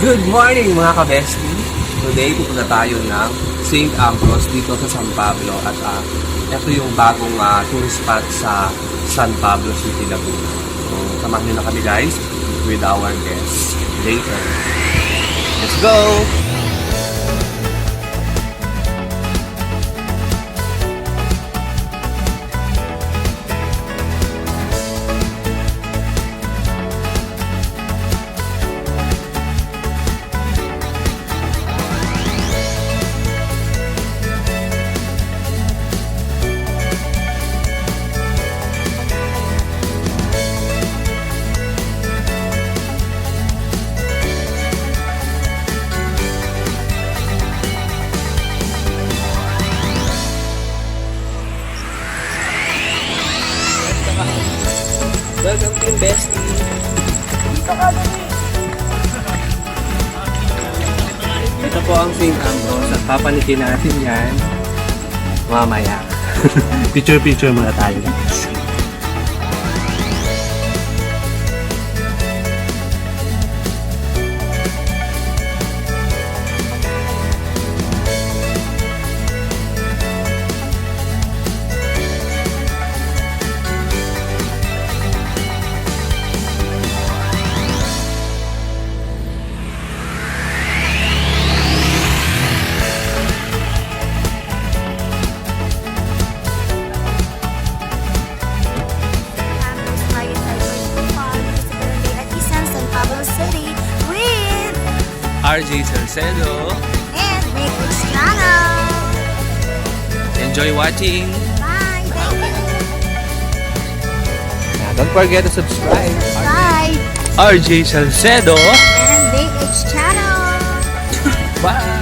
Good morning mga ka-bestie! Today pupunta tayo ng St. Ambrose dito sa San Pablo at ito yung bagong tourist spot sa San Pablo City, Laguna. So samahan nyo na kami guys with our guests later. Let's go! Welcome Team Bestie! Ito po ang St. Ambrose at papanikin natin yan mamaya. Picture muna tayo. RJ Salcedo and make this channel. Enjoy watching! Bye. Thank you. Don't forget to subscribe! Bye. RJ Salcedo And BH channel. Bye!